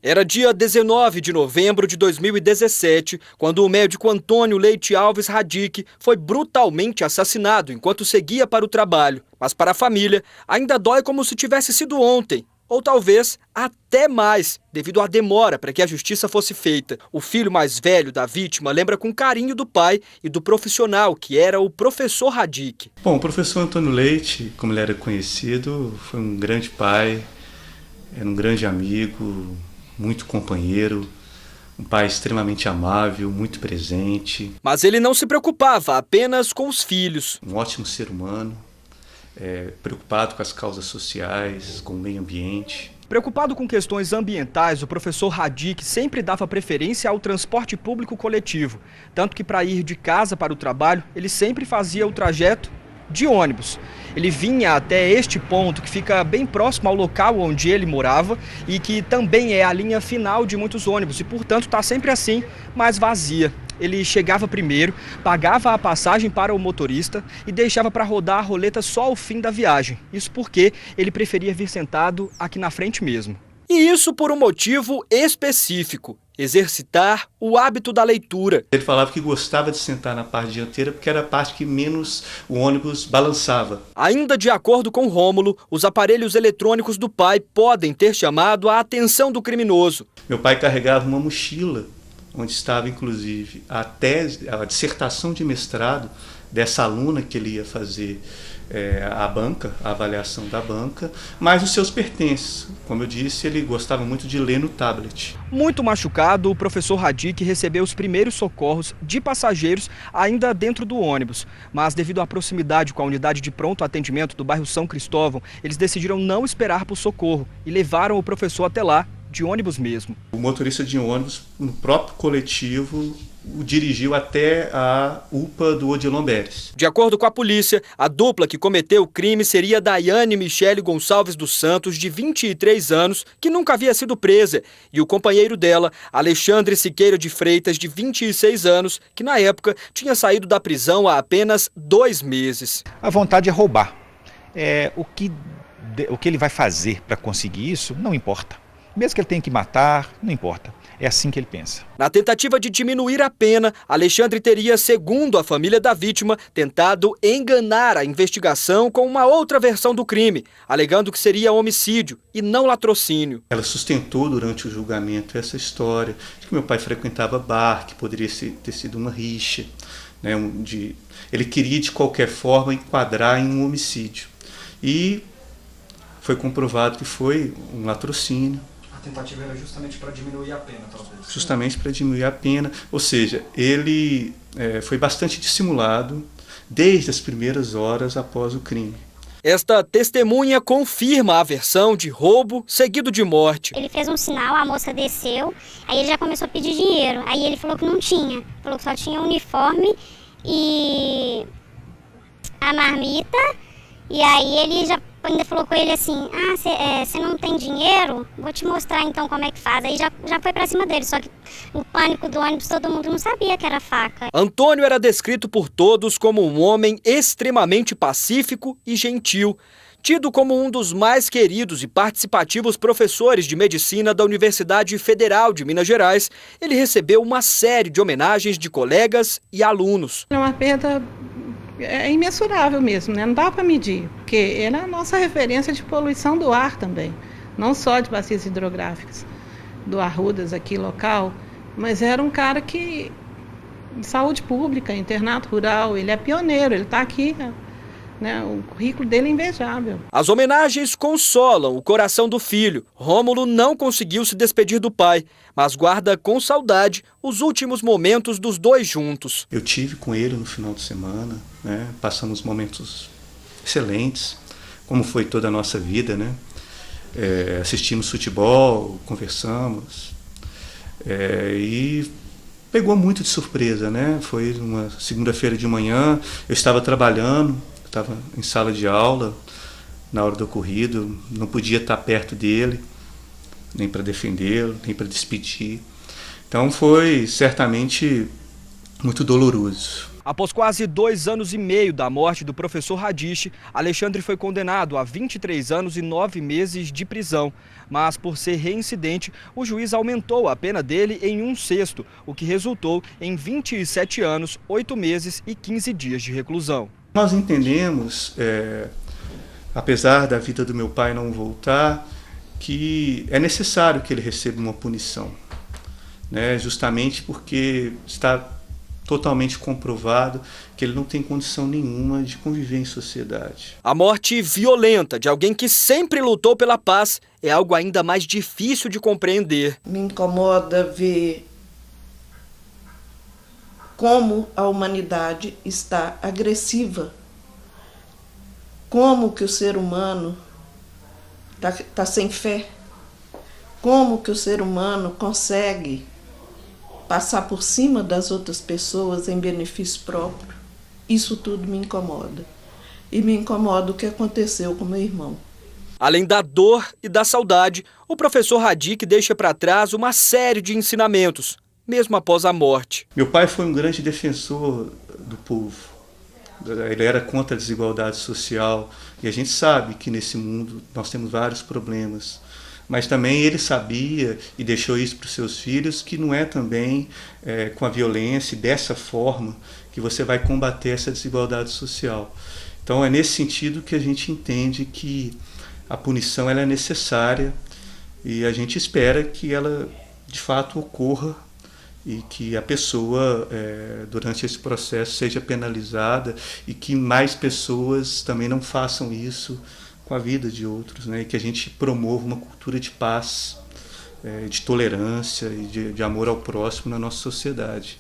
Era dia 19 de novembro de 2017, quando o médico Antônio Leite Alves Radic foi brutalmente assassinado enquanto seguia para o trabalho. Mas para a família, ainda dói como se tivesse sido ontem, ou talvez até mais, devido à demora para que a justiça fosse feita. O filho mais velho da vítima lembra com carinho do pai e do profissional, que era o professor Radic. Bom, o professor Antônio Leite, como ele era conhecido, foi um grande pai, era um grande amigo, muito companheiro, um pai extremamente amável, muito presente. Mas ele não se preocupava apenas com os filhos. Um ótimo ser humano, preocupado com as causas sociais, com o meio ambiente. Preocupado com questões ambientais, o professor Radic sempre dava preferência ao transporte público coletivo. Tanto que para ir de casa para o trabalho, ele sempre fazia o trajeto de ônibus. Ele vinha até este ponto que fica bem próximo ao local onde ele morava e que também é a linha final de muitos ônibus e, portanto, está sempre assim, mais vazia. Ele chegava primeiro, pagava a passagem para o motorista e deixava para rodar a roleta só ao fim da viagem. Isso porque ele preferia vir sentado aqui na frente mesmo. E isso por um motivo específico: exercitar o hábito da leitura. Ele falava que gostava de sentar na parte dianteira porque era a parte que menos o ônibus balançava. Ainda de acordo com Rômulo, os aparelhos eletrônicos do pai podem ter chamado a atenção do criminoso. Meu pai carregava uma mochila onde estava, inclusive, a tese, a dissertação de mestrado dessa aluna que ele ia fazer a avaliação da banca, mas os seus pertences. Como eu disse, ele gostava muito de ler no tablet. Muito machucado, o professor Radic recebeu os primeiros socorros de passageiros ainda dentro do ônibus. Mas devido à proximidade com a unidade de pronto atendimento do bairro São Cristóvão, eles decidiram não esperar por socorro e levaram o professor até lá, de ônibus mesmo. O motorista de ônibus, no próprio coletivo, o dirigiu até a UPA do Odilon Beres. De acordo com a polícia, a dupla que cometeu o crime seria Daiane Michele Gonçalves dos Santos, de 23 anos, que nunca havia sido presa, e o companheiro dela, Alexandre Siqueira de Freitas, de 26 anos, que na época tinha saído da prisão há apenas 2 meses. A vontade é roubar. O que ele vai fazer para conseguir isso, não importa. Mesmo que ele tenha que matar, não importa. É assim que ele pensa. Na tentativa de diminuir a pena, Alexandre teria, segundo a família da vítima, tentado enganar a investigação com uma outra versão do crime, alegando que seria homicídio e não latrocínio. Ela sustentou durante o julgamento essa história de que meu pai frequentava bar, que poderia ter sido uma rixa, né, ele queria de qualquer forma enquadrar em um homicídio. E foi comprovado que foi um latrocínio. A tentativa era justamente para diminuir a pena, talvez. Justamente para diminuir a pena, ou seja, ele foi bastante dissimulado desde as primeiras horas após o crime. Esta testemunha confirma a versão de roubo seguido de morte. Ele fez um sinal, a moça desceu, aí ele já começou a pedir dinheiro. Aí ele falou que não tinha, falou que só tinha uniforme e a marmita. E aí ele já ainda falou com ele assim: você não tem dinheiro? Vou te mostrar então como é que faz. Aí já foi pra cima dele, só que o pânico do ônibus, todo mundo não sabia que era faca. Antônio era descrito por todos como um homem extremamente pacífico e gentil, tido como um dos mais queridos e participativos professores de medicina da Universidade Federal de Minas Gerais. Ele recebeu uma série de homenagens de colegas e alunos. É uma perda imensurável mesmo, né? Não dá para medir, porque era a nossa referência de poluição do ar também, não só de bacias hidrográficas do Arrudas aqui local, mas era um cara que de saúde pública, internato rural, ele é pioneiro, ele está aqui, né? O currículo dele é invejável. As homenagens consolam o coração do filho. Rômulo não conseguiu se despedir do pai, mas guarda com saudade os últimos momentos dos dois juntos. Eu tive com ele no final de semana, né? Passamos momentos excelentes, como foi toda a nossa vida, né? Assistimos futebol, conversamos, e pegou muito de surpresa, né? Foi uma segunda-feira de manhã, eu estava trabalhando, estava em sala de aula, na hora do ocorrido, não podia estar perto dele, nem para defendê-lo, nem para despedir. Então foi certamente muito doloroso. Após quase 2 anos e meio da morte do professor Radiche, Alexandre foi condenado a 23 anos e 9 meses de prisão. Mas, por ser reincidente, o juiz aumentou a pena dele em 1/6, o que resultou em 27 anos, 8 meses e 15 dias de reclusão. Nós entendemos, apesar da vida do meu pai não voltar, que é necessário que ele receba uma punição, né? Justamente porque está totalmente comprovado que ele não tem condição nenhuma de conviver em sociedade. A morte violenta de alguém que sempre lutou pela paz é algo ainda mais difícil de compreender. Me incomoda ver como a humanidade está agressiva, como que o ser humano está sem fé, como que o ser humano consegue passar por cima das outras pessoas em benefício próprio. Isso tudo me incomoda. E me incomoda o que aconteceu com meu irmão. Além da dor e da saudade, o professor Radiche deixa para trás uma série de ensinamentos, mesmo após a morte. Meu pai foi um grande defensor do povo. Ele era contra a desigualdade social. E a gente sabe que nesse mundo nós temos vários problemas. Mas também ele sabia e deixou isso para os seus filhos, que não é também com a violência e dessa forma que você vai combater essa desigualdade social. Então é nesse sentido que a gente entende que a punição ela é necessária e a gente espera que ela de fato ocorra e que a pessoa durante esse processo seja penalizada e que mais pessoas também não façam isso com a vida de outros, né? E que a gente promova uma cultura de paz, de tolerância e de amor ao próximo na nossa sociedade.